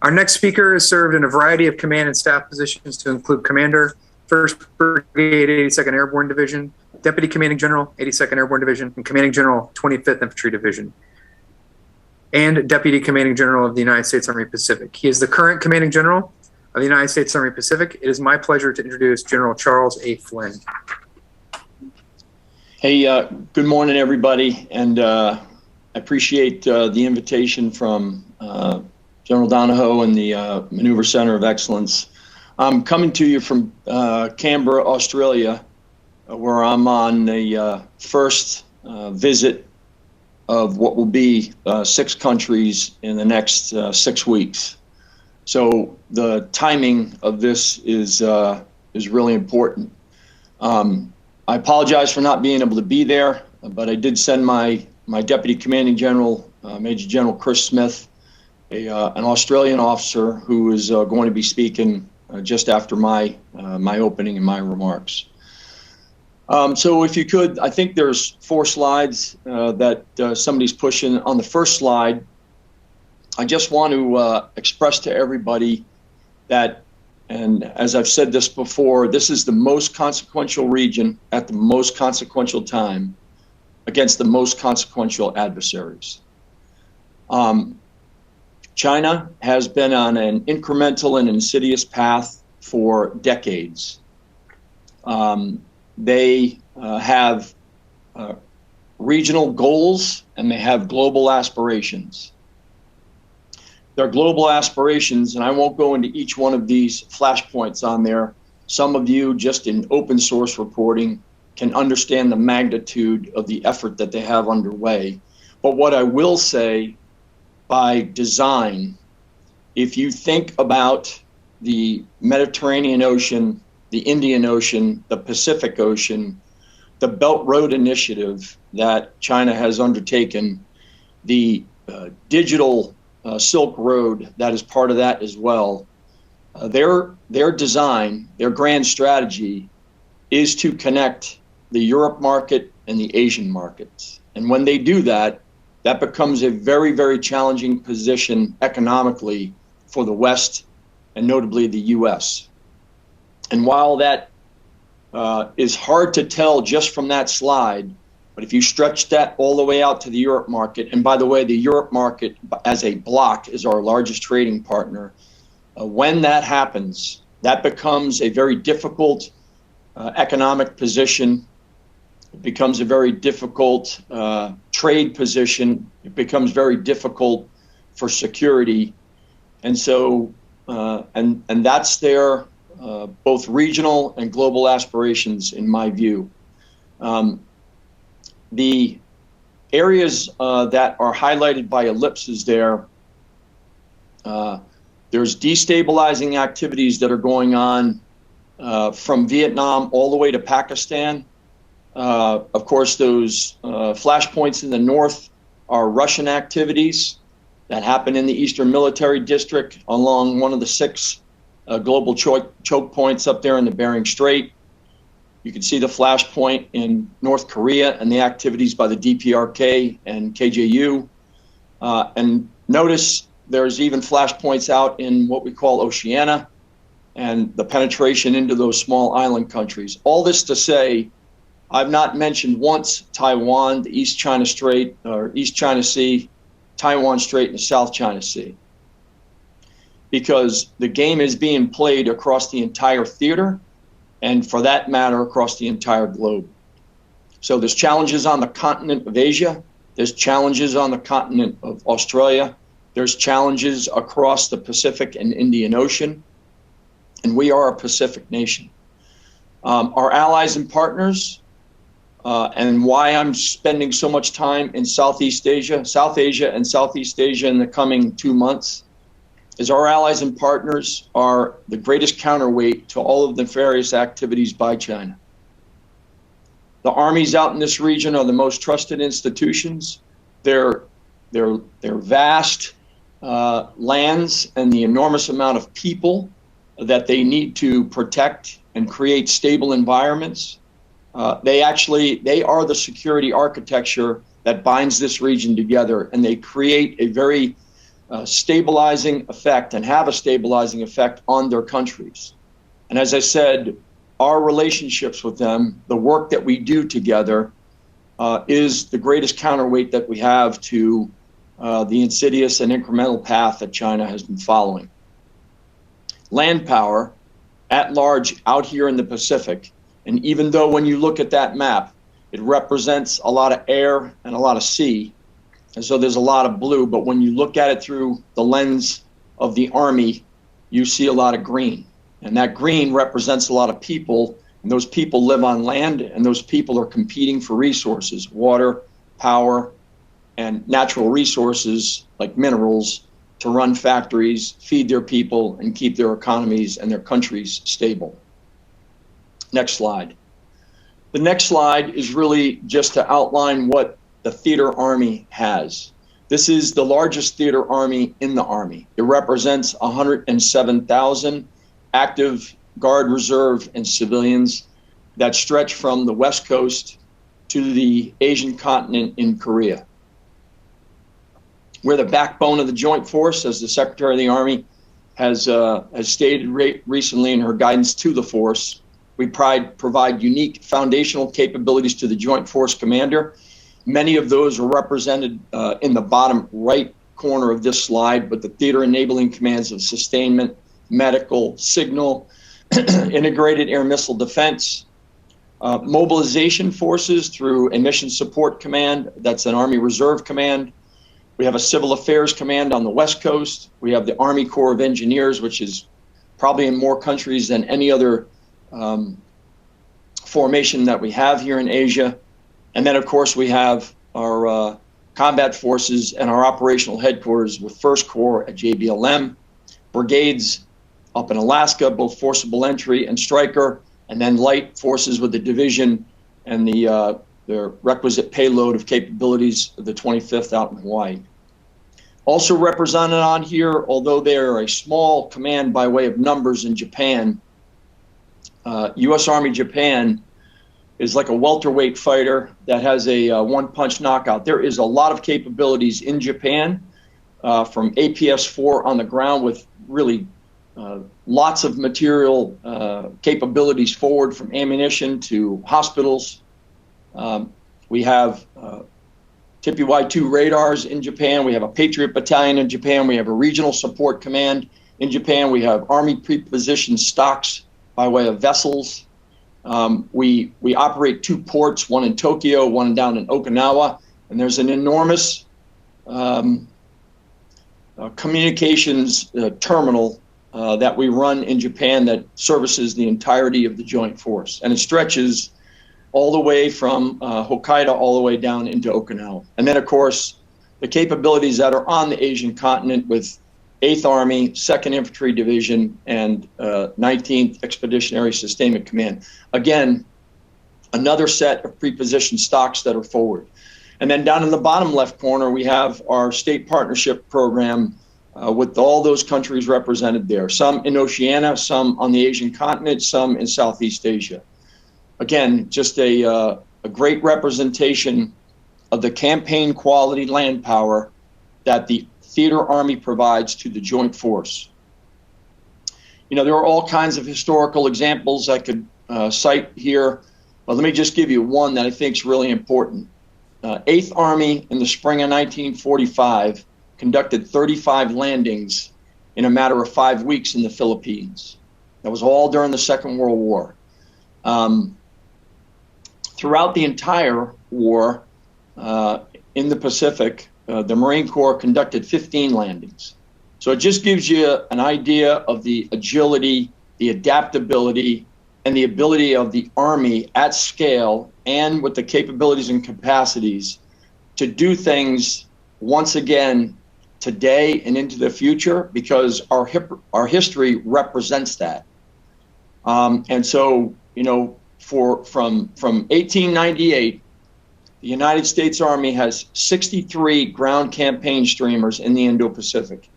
Our next speaker has served in a variety of command and staff positions to include Commander, 1st Brigade, 82nd Airborne Division, Deputy Commanding General, 82nd Airborne Division, and Commanding General, 25th Infantry Division, and Deputy Commanding General of the United States Army Pacific. He is the current Commanding General of the United States Army Pacific. It is my pleasure to introduce General Charles A. Flynn. Hey, good morning, everybody, and I appreciate the invitation from General Donahoe and the Maneuver Center of Excellence. I'm coming to you from Canberra, Australia, where I'm on the first visit of what will be 6 countries in the next 6 weeks. So the timing of this is really important. I apologize for not being able to be there, but I did send my Deputy Commanding General, Major General Chris Smith, an Australian officer who is going to be speaking just after my opening and my remarks. So if you could, I think there's 4 slides that somebody's pushing. On the first slide, I just want to express to everybody that, and as I've said this before, this is the most consequential region at the most consequential time against the most consequential adversaries. China has been on an incremental and insidious path for decades. They have regional goals and they have global aspirations. Their global aspirations, and I won't go into each one of these flashpoints on there. Some of you just in open source reporting can understand the magnitude of the effort that they have underway. But what I will say, by design, if you think about the Mediterranean Ocean, the Indian Ocean, the Pacific Ocean, the Belt Road Initiative that China has undertaken, the digital Silk Road that is part of that as well, their design, their grand strategy is to connect the Europe market and the Asian markets. And when they do that, that becomes a very, very challenging position economically for the West and notably the US. And while that is hard to tell just from that slide, but if you stretch that all the way out to the Europe market, and by the way, the Europe market as a block is our largest trading partner, when that happens, that becomes a very difficult economic position. It becomes a very difficult trade position. It becomes very difficult for security. And so, and that's their both regional and global aspirations, in my view. The areas that are highlighted by ellipses there, there's destabilizing activities that are going on from Vietnam all the way to Pakistan. Of course, those flashpoints in the north are Russian activities that happen in the Eastern Military District along one of the 6 global choke points up there in the Bering Strait. You can see the flashpoint in North Korea and the activities by the DPRK and KJU. And notice there's even flashpoints out in what we call Oceania and the penetration into those small island countries. All this to say, I've not mentioned once Taiwan, the East China Strait, or East China Sea, Taiwan Strait, and the South China Sea, because the game is being played across the entire theater, and for that matter, across the entire globe. So there's challenges on the continent of Asia, there's challenges on the continent of Australia, there's challenges across the Pacific and Indian Ocean, and we are a Pacific nation. Our allies and partners, and why I'm spending so much time in South Asia and Southeast Asia in the coming 2 months, is our allies and partners are the greatest counterweight to all of the nefarious activities by China. The armies out in this region are the most trusted institutions. Their vast lands and the enormous amount of people that they need to protect and create stable environments. They are the security architecture that binds this region together, and they create a very stabilizing effect and have a stabilizing effect on their countries. And as I said, our relationships with them, the work that we do together, is the greatest counterweight that we have to the insidious and incremental path that China has been following. Land power at large out here in the Pacific, and even though when you look at that map, it represents a lot of air and a lot of sea, and so there's a lot of blue, but when you look at it through the lens of the Army, you see a lot of green. And that green represents a lot of people, and those people live on land, and those people are competing for resources, water, power, and natural resources like minerals to run factories, feed their people, and keep their economies and their countries stable. Next slide. The next slide is really just to outline what the theater army has. This is the largest theater army in the Army. It represents 107,000 active Guard, Reserve, and civilians that stretch from the West Coast to the Asian continent in Korea. We're the backbone of the joint force, as the Secretary of the Army has stated recently in her guidance to the force. We provide unique foundational capabilities to the Joint Force Commander. Many of those are represented in the bottom right corner of this slide, but the theater enabling commands of sustainment, medical, signal, integrated air missile defense, mobilization forces through a mission support command, that's an Army Reserve command. We have a civil affairs command on the West Coast. We have the Army Corps of Engineers, which is probably in more countries than any other formation that we have here in Asia. And then, of course, we have our combat forces and our operational headquarters with First Corps at JBLM, brigades up in Alaska, both forcible entry and striker, and then light forces with the division and the requisite payload of capabilities of the 25th out in Hawaii. Also represented on here, although they are a small command by way of numbers in Japan, U.S. Army Japan is like a welterweight fighter that has a one-punch knockout. There is a lot of capabilities in Japan, from APS-4 on the ground with really lots of material capabilities forward, from ammunition to hospitals. We have TPY-2 radars in Japan. We have a Patriot Battalion in Japan. We have a regional support command in Japan. We have Army pre-positioned stocks by way of vessels. We operate 2 ports, one in Tokyo, one down in Okinawa, and there's an enormous communications terminal that we run in Japan that services the entirety of the joint force, and it stretches all the way from Hokkaido all the way down into Okinawa. And then, of course, the capabilities that are on the Asian continent with 8th Army, 2nd Infantry Division, and 19th Expeditionary Sustainment Command. Again, another set of pre-positioned stocks that are forward. And then down in the bottom left corner, we have our state partnership program with all those countries represented there, some in Oceania, some on the Asian continent, some in Southeast Asia. Again, just a great representation of the campaign quality land power that the theater army provides to the joint force. You know, there are all kinds of historical examples I could cite here, but let me just give you one that I think is really important. 8th Army in the spring of 1945 conducted 35 landings in a matter of 5 weeks in the Philippines. That was all during the Second World War. Throughout the entire war in the Pacific, the Marine Corps conducted 15 landings. So it just gives you an idea of the agility, the adaptability, and the ability of the Army at scale and with the capabilities and capacities to do things once again today and into the future, because our history represents that. And so, you know, from 1898, the United States Army has 63 ground campaign streamers in the Indo-Pacific.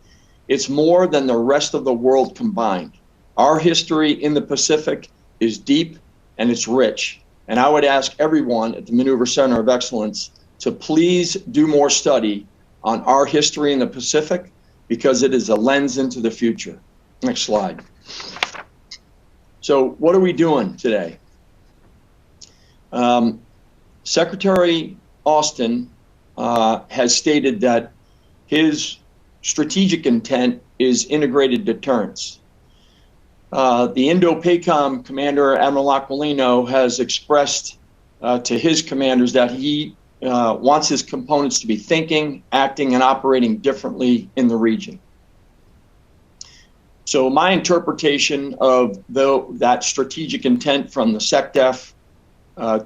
It's more than the rest of the world combined. Our history in the Pacific is deep and it's rich. And I would ask everyone at the Maneuver Center of Excellence to please do more study on our history in the Pacific because it is a lens into the future. Next slide. So what are we doing today? Secretary Austin has stated that his strategic intent is integrated deterrence. The Indo-PACOM commander, Admiral Aquilino, has expressed to his commanders that he wants his components to be thinking, acting, and operating differently in the region. So my interpretation of that strategic intent from the SecDef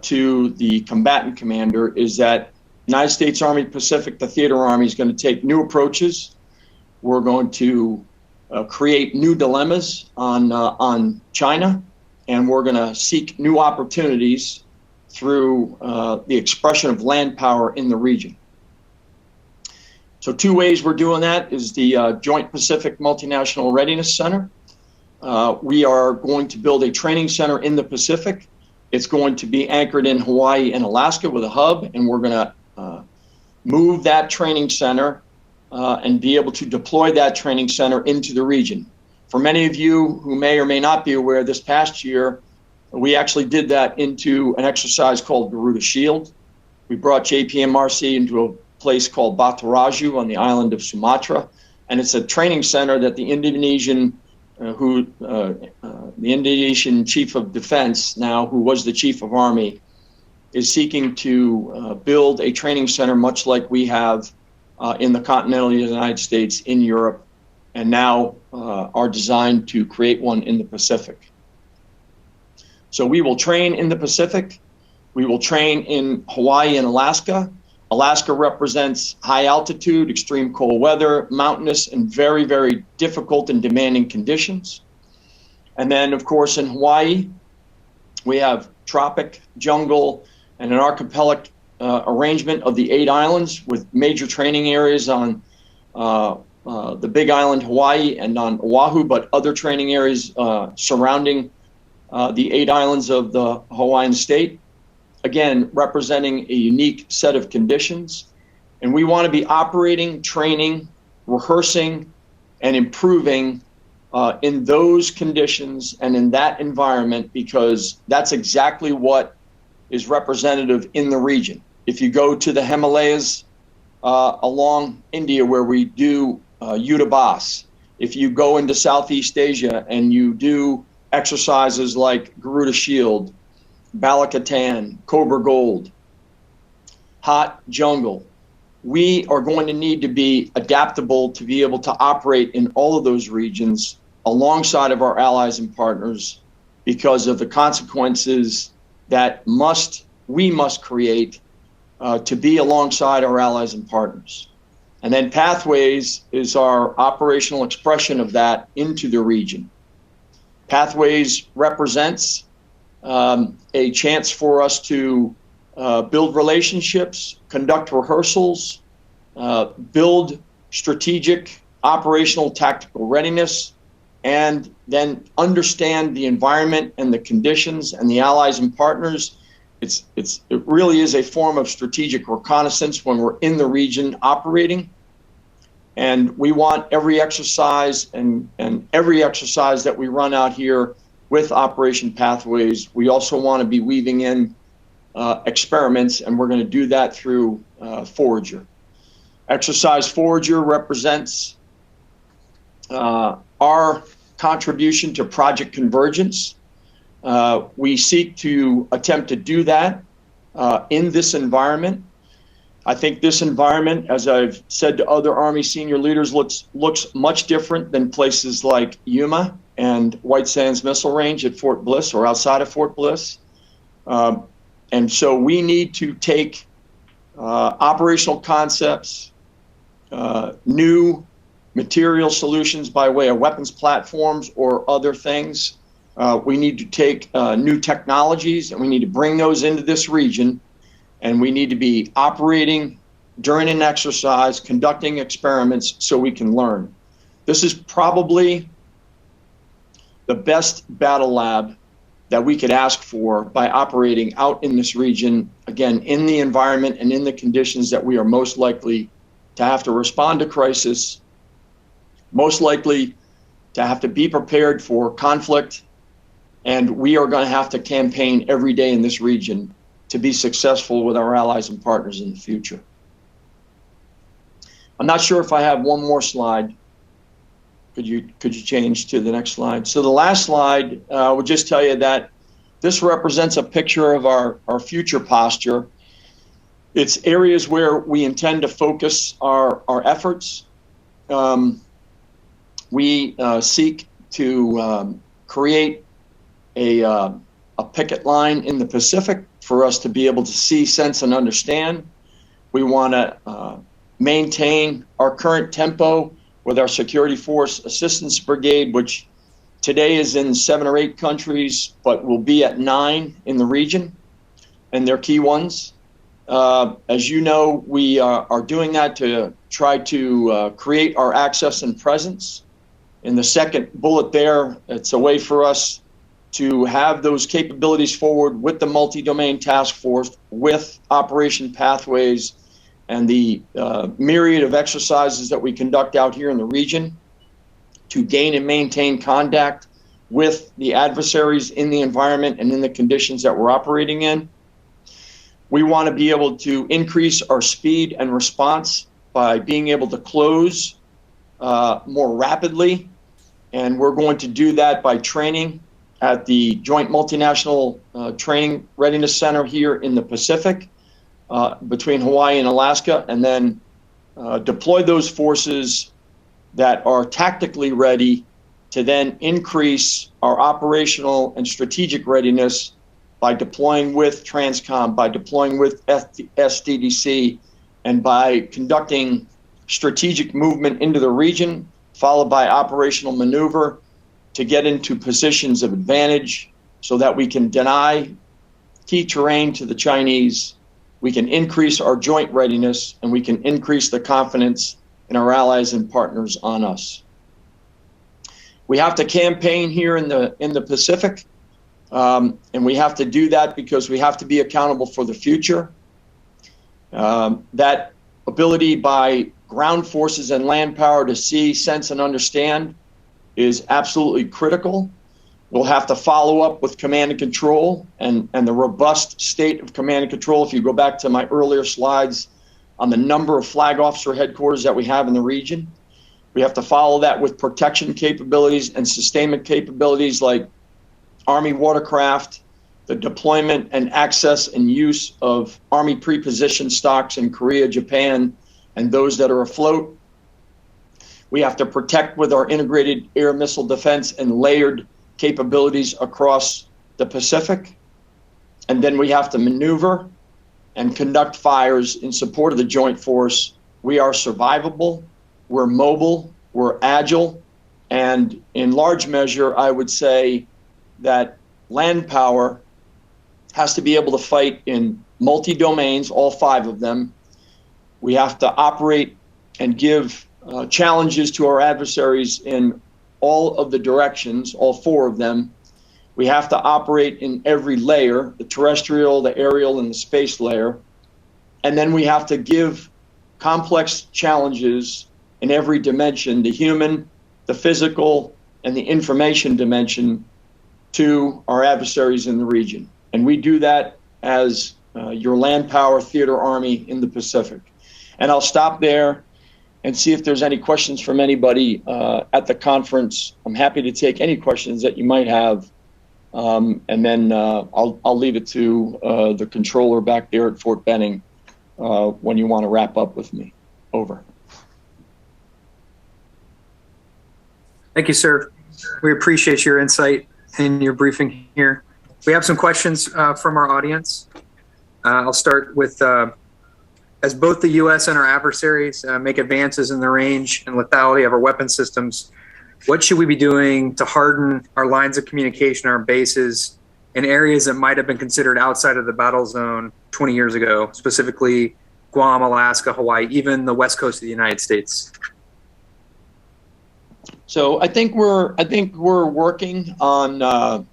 to the combatant commander is that United States Army Pacific, the theater army, is going to take new approaches. We're going to create new dilemmas on China, and we're going to seek new opportunities through the expression of land power in the region. So two ways we're doing that is the Joint Pacific Multinational Readiness Center. We are going to build a training center in the Pacific. It's going to be anchored in Hawaii and Alaska with a hub, and we're going to move that training center and be able to deploy that training center into the region. For many of you who may or may not be aware, this past year, we actually did that into an exercise called Garuda Shield. We brought JPMRC into a place called Bataraju on the island of Sumatra, and it's a training center that the Indonesian Chief of Defense, now who was the Chief of Army, is seeking to build a training center much like we have in the continental United States, in Europe, and now are designed to create one in the Pacific. So we will train in the Pacific. We will train in Hawaii and Alaska. Alaska represents high altitude, extreme cold weather, mountainous, and very, very difficult and demanding conditions. And then, of course, in Hawaii, we have tropic, jungle, and an archipelagic arrangement of the 8 islands with major training areas on the Big Island, Hawaii, and on Oahu, but other training areas surrounding the 8 islands of the Hawaiian state. Again, representing a unique set of conditions. And we want to be operating, training, rehearsing, and improving in those conditions and in that environment, because that's exactly what is representative in the region. If you go to the Himalayas along India, where we do Yudabas, if you go into Southeast Asia and you do exercises like Garuda Shield, Balikatan, Cobra Gold, hot jungle, we are going to need to be adaptable to be able to operate in all of those regions alongside of our allies and partners, because of the consequences that we must create to be alongside our allies and partners. And then Pathways is our operational expression of that into the region. Pathways represents a chance for us to build relationships, conduct rehearsals, build strategic, operational, tactical readiness, and then understand the environment and the conditions and the allies and partners. It really is a form of strategic reconnaissance when we're in the region operating. And we want every exercise and every exercise that we run out here with Operation Pathways, we also want to be weaving in experiments, and we're going to do that through Forager. Exercise Forager represents our contribution to Project Convergence. We seek to attempt to do that in this environment. I think this environment, as I've said to other Army senior leaders, looks much different than places like Yuma and White Sands Missile Range at Fort Bliss or outside of Fort Bliss. And so we need to take operational concepts, new material solutions by way of weapons platforms or other things. We need to take new technologies, and we need to bring those into this region. And we need to be operating during an exercise, conducting experiments so we can learn. This is probably the best battle lab that we could ask for by operating out in this region, again, in the environment and in the conditions that we are most likely to have to respond to crisis most likely to have to be prepared for conflict, and we are going to have to campaign every day in this region to be successful with our allies and partners in the future. I'm not sure if I have one more slide. Could you change to the next slide? So the last slide would just tell you that this represents a picture of our future posture. It's areas where we intend to focus our efforts. We seek to create a picket line in the Pacific for us to be able to see, sense, and understand. We want to maintain our current tempo with our Security Force Assistance Brigade, which today is in 7 or 8 countries, but will be at 9 in the region, and they're key ones. As you know, we are doing that to try to create our access and presence. In the second bullet there, it's a way for us to have those capabilities forward with the multi-domain task force, with Operation Pathways, and the myriad of exercises that we conduct out here in the region to gain and maintain contact with the adversaries in the environment and in the conditions that we're operating in. We want to be able to increase our speed and response by being able to close more rapidly, and we're going to do that by training at the Joint Multinational Training Readiness Center here in the Pacific, between Hawaii and Alaska, and then deploy those forces that are tactically ready to then increase our operational and strategic readiness by deploying with TRANSCOM, by deploying with SDDC, and by conducting strategic movement into the region, followed by operational maneuver to get into positions of advantage so that we can deny key terrain to the Chinese, we can increase our joint readiness, and we can increase the confidence in our allies and partners on us. We have to campaign here in the Pacific, and we have to do that because we have to be accountable for the future. That ability by ground forces and land power to see, sense, and understand is absolutely critical. We'll have to follow up with command and control and the robust state of command and control. If you go back to my earlier slides on the number of flag officer headquarters that we have in the region, we have to follow that with protection capabilities and sustainment capabilities like Army watercraft, the deployment and access and use of Army pre-positioned stocks in Korea, Japan, and those that are afloat. We have to protect with our integrated air missile defense and layered capabilities across the Pacific. And then we have to maneuver and conduct fires in support of the joint force. We are survivable, we're mobile, we're agile, and in large measure, I would say that land power has to be able to fight in multi-domains, all 5 of them. We have to operate and give challenges to our adversaries in all of the directions, all 4 of them. We have to operate in every layer, the terrestrial, the aerial, and the space layer. And then we have to give complex challenges in every dimension, the human, the physical, and the information dimension to our adversaries in the region. And we do that as your land power theater army in the Pacific. And I'll stop there and see if there's any questions from anybody at the conference. I'm happy to take any questions that you might have. And then I'll leave it to the controller back there at Fort Benning when you want to wrap up with me. Over. Thank you, sir. We appreciate your insight and your briefing here. We have some questions from our audience. I'll start with, as both the U.S. and our adversaries make advances in the range and lethality of our weapon systems, what should we be doing to harden our lines of communication, our bases, in areas that might have been considered outside of the battle zone 20 years ago, specifically Guam, Alaska, Hawaii, even the west coast of the United States? So I think we're working on.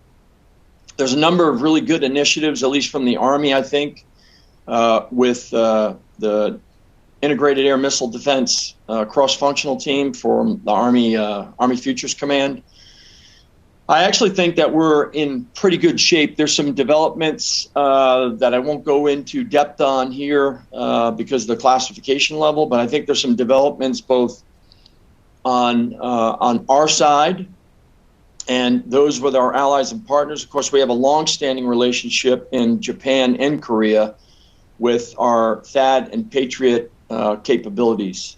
There's a number of really good initiatives, at least from the Army, I think, with the Integrated Air Missile Defense cross-functional team for the Army Futures Command. I actually think that we're in pretty good shape. There's some developments that I won't go into depth on here because of the classification level, but I think there's some developments both on our side and those with our allies and partners. Of course, we have a long-standing relationship in Japan and Korea with our THAAD and Patriot capabilities.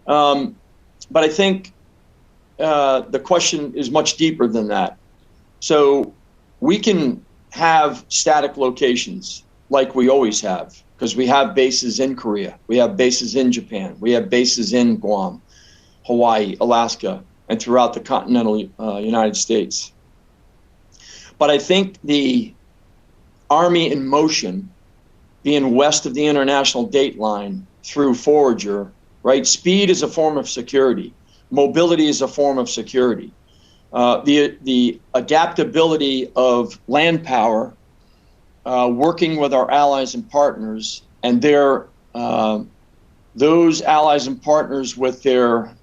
But I think the question is much deeper than that. So we can have static locations like we always have, because we have bases in Korea, we have bases in Japan, we have bases in Guam, Hawaii, Alaska, and throughout the continental United States. But I think the Army in motion, being west of the international date line through Forager, right? Speed is a form of security. Mobility is a form of security. The adaptability of land power, working with our allies and partners, and their those allies and partners with their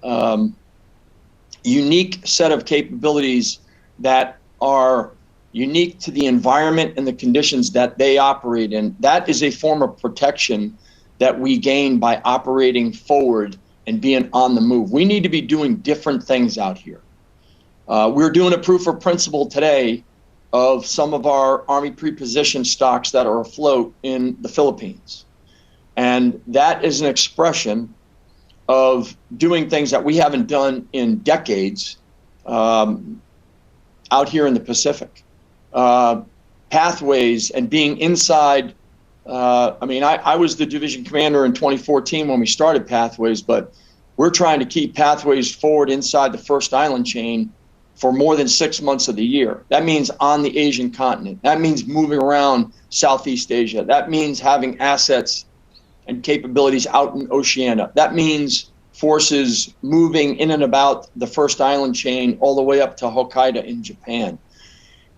unique set of capabilities that are unique to the environment and the conditions that they operate in. That is a form of protection that we gain by operating forward and being on the move. We need to be doing different things out here. We're doing a proof of principle today of some of our Army preposition stocks that are afloat in the Philippines. And that is an expression of doing things that we haven't done in decades out here in the Pacific. Pathways and being inside. I was the division commander in 2014 when we started Pathways, but we're trying to keep Pathways forward inside the first island chain for more than 6 months of the year. That means on the Asian continent. That means moving around Southeast Asia. That means having assets and capabilities out in Oceania. That means forces moving in and about the first island chain all the way up to Hokkaido in Japan.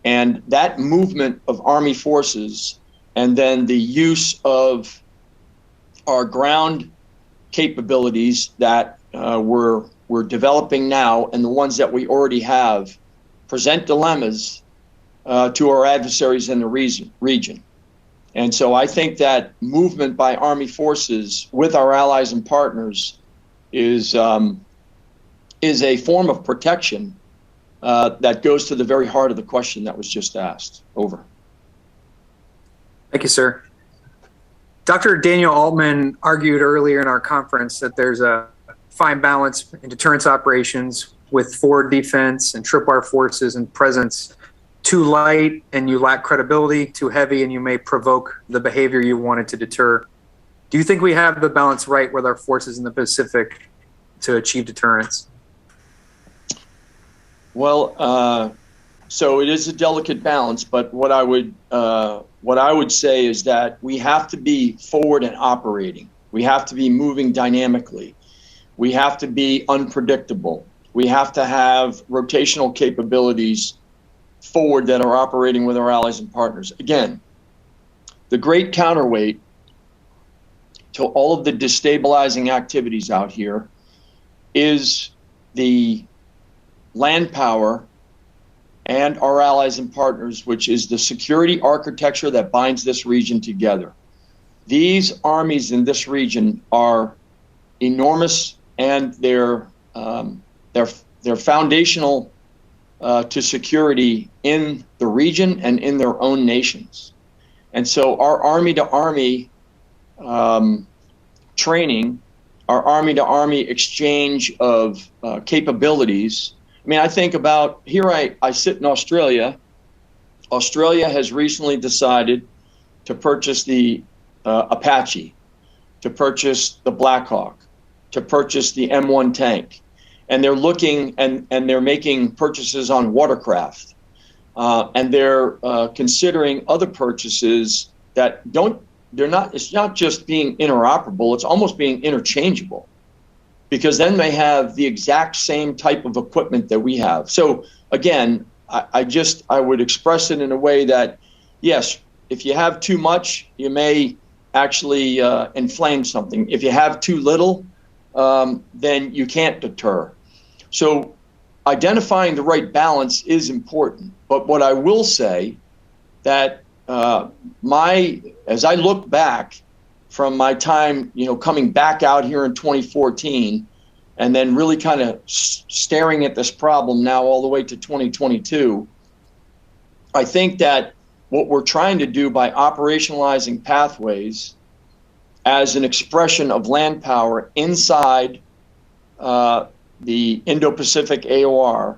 And that movement of Army forces and then the use of our ground capabilities that we're developing now and the ones that we already have present dilemmas to our adversaries in the region. And so I think that movement by Army forces with our allies and partners is a form of protection that goes to the very heart of the question that was just asked. Over. Thank you, sir. Dr. Daniel Altman argued earlier in our conference that there's a fine balance in deterrence operations with forward defense and tripwire forces and presence. Too light and you lack credibility, too heavy and you may provoke the behavior you wanted to deter. Do you think we have the balance right with our forces in the Pacific to achieve deterrence? Well, so it is a delicate balance, but what I would say is that we have to be forward and operating. We have to be moving dynamically. We have to be unpredictable. We have to have rotational capabilities forward that are operating with our allies and partners. Again, the great counterweight to all of the destabilizing activities out here is the land power and our allies and partners, which is the security architecture that binds this region together. These armies in this region are enormous, and they're foundational to security in the region and in their own nations. And so our army-to-army training, our army-to-army exchange of capabilities. I mean, I think about, here I sit in Australia. Australia has recently decided to purchase the Apache, to purchase the Black Hawk, to purchase the M1 tank. And they're looking and they're making purchases on watercraft. And they're considering other purchases that it's not just being interoperable, it's almost being interchangeable. Because then they have the exact same type of equipment that we have. So again, I would express it in a way that, yes, if you have too much, you may actually inflame something. If you have too little, then you can't deter. So identifying the right balance is important. But what I will say that as I look back from my time, coming back out here in 2014, and then really kind of staring at this problem now all the way to 2022, I think that what we're trying to do by operationalizing pathways as an expression of land power inside the Indo-Pacific AOR,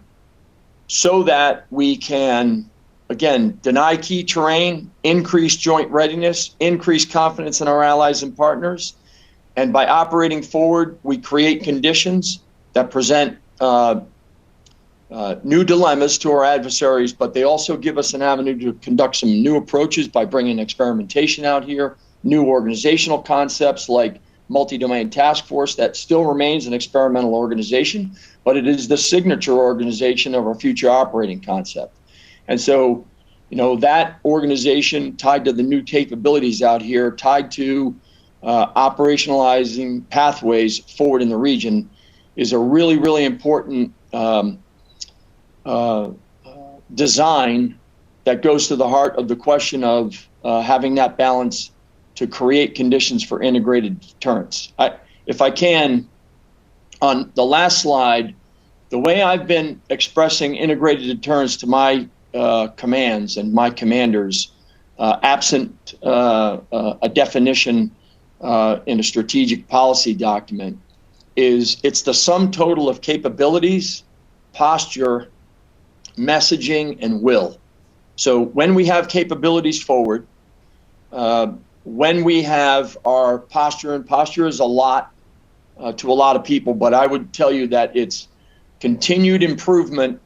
so that we can, again, deny key terrain, increase joint readiness, increase confidence in our allies and partners. And by operating forward, we create conditions that present new dilemmas to our adversaries, but they also give us an avenue to conduct some new approaches by bringing experimentation out here, new organizational concepts like multi-domain task force that still remains an experimental organization, but it is the signature organization of our future operating concept. And so, that organization tied to the new capabilities out here, tied to operationalizing pathways forward in the region, is a really, really important design that goes to the heart of the question of having that balance to create conditions for integrated deterrence. If I can, on the last slide, the way I've been expressing integrated deterrence to my commands and my commanders, absent a definition in a strategic policy document, is it's the sum total of capabilities, posture, messaging, and will. So when we have capabilities forward, when we have our posture, and posture is a lot to a lot of people, but I would tell you that it's continued improvement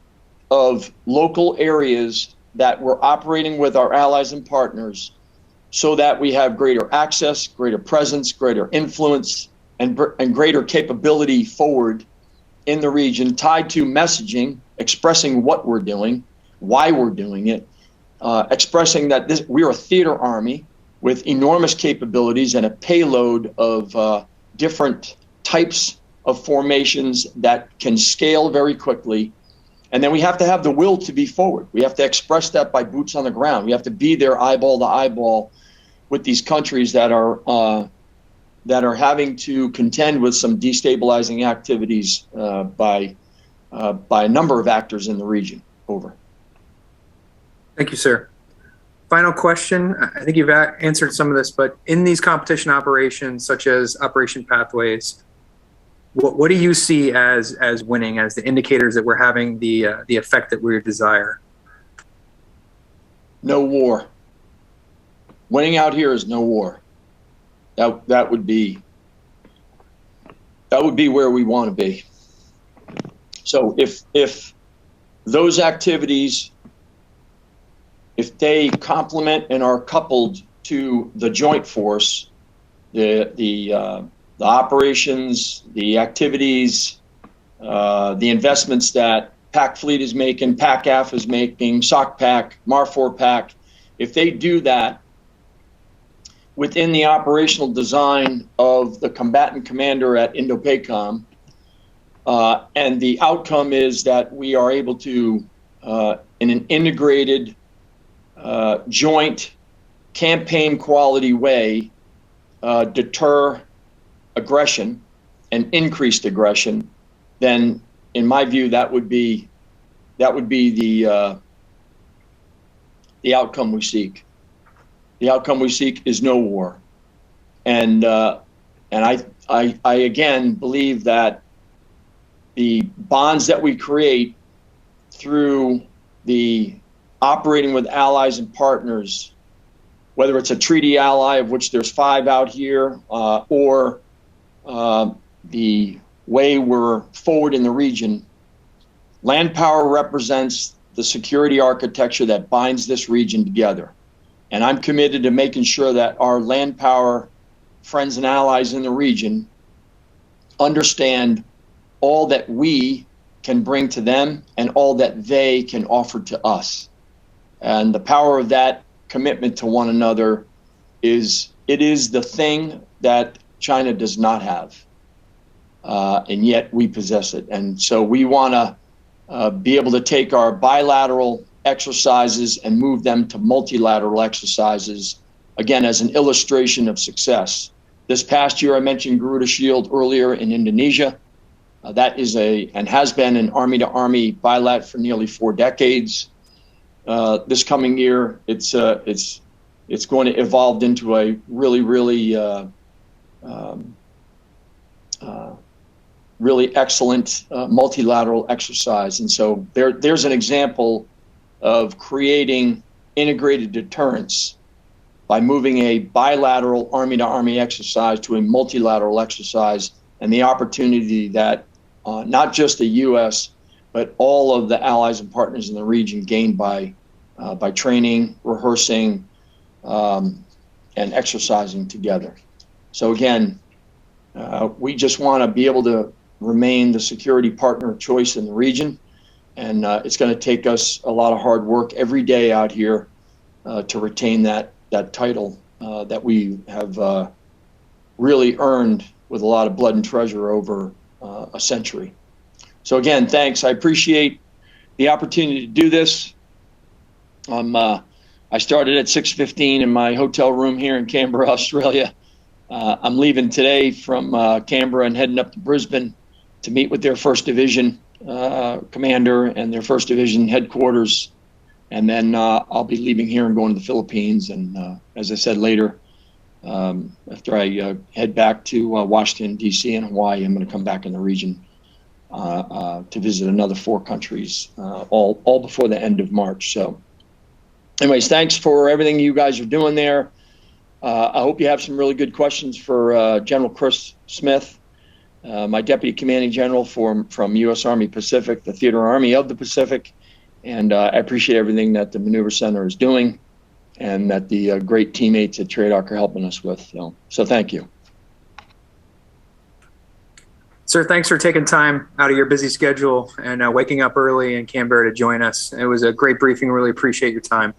of local areas that we're operating with our allies and partners, so that we have greater access, greater presence, greater influence, and greater capability forward in the region, tied to messaging, expressing what we're doing, why we're doing it, expressing that we're a theater army with enormous capabilities and a payload of different types of formations that can scale very quickly. And then we have to have the will to be forward. We have to express that by boots on the ground. We have to be there eyeball to eyeball with these countries that are having to contend with some destabilizing activities by a number of actors in the region. Over. Thank you, sir. Final question. I think you've answered some of this, but in these competition operations, such as Operation Pathways, what do you see as winning, as the indicators that we're having the effect that we desire? No war. Winning out here is no war. That would be where we want to be. So if those activities, if they complement and are coupled to the joint force, the operations, the activities, the investments that PAC Fleet is making, PAC-AF is making, SOC-PAC, MAR-4-PAC, if they do that within the operational design of the combatant commander at Indo-PACOM, and the outcome is that we are able to, in an integrated, joint, campaign quality way, deter aggression and increased aggression, then in my view that would be the outcome we seek. The outcome we seek is no war, and I again believe that the bonds that we create through the operating with allies and partners, whether it's a treaty ally, of which there's 5 out here, or the way we're forward in the region, land power represents the security architecture that binds this region together. And I'm committed to making sure that our land power friends and allies in the region understand all that we can bring to them and all that they can offer to us. And the power of that commitment to one another is it is the thing that China does not have, and yet we possess it. And so we want to be able to take our bilateral exercises and move them to multilateral exercises, again, as an illustration of success. This past year, I mentioned Garuda Shield earlier in Indonesia. That is and has been an Army-to-Army bilat for nearly 4 decades. This coming year, it's going to evolve into a really, really, really excellent multilateral exercise. And so there's an example of creating integrated deterrence by moving a bilateral Army-to-Army exercise to a multilateral exercise, and the opportunity that not just the U.S., but all of the allies and partners in the region gain by training, rehearsing, and exercising together. So again, we just want to be able to remain the security partner of choice in the region, and it's going to take us a lot of hard work every day out here to retain that title that we have really earned with a lot of blood and treasure over a century. So again, thanks. I appreciate the opportunity to do this. I started at 6:15 in my hotel room here in Canberra, Australia. I'm leaving today from Canberra and heading up to Brisbane to meet with their 1st Division commander and their 1st Division headquarters. And then I'll be leaving here and going to the Philippines. And as I said later, after I head back to Washington, D.C. and Hawaii, I'm going to come back in the region to visit another 4 countries, all before the end of March. So anyways, thanks for everything you guys are doing there. I hope you have some really good questions for General Chris Smith, my Deputy Commanding General from U.S. Army Pacific, the Theater Army of the Pacific. And I appreciate everything that the Maneuver Center is doing and that the great teammates at TRADOC are helping us with. So thank you. Sir, thanks for taking time out of your busy schedule and waking up early in Canberra to join us. It was a great briefing. Really appreciate your time.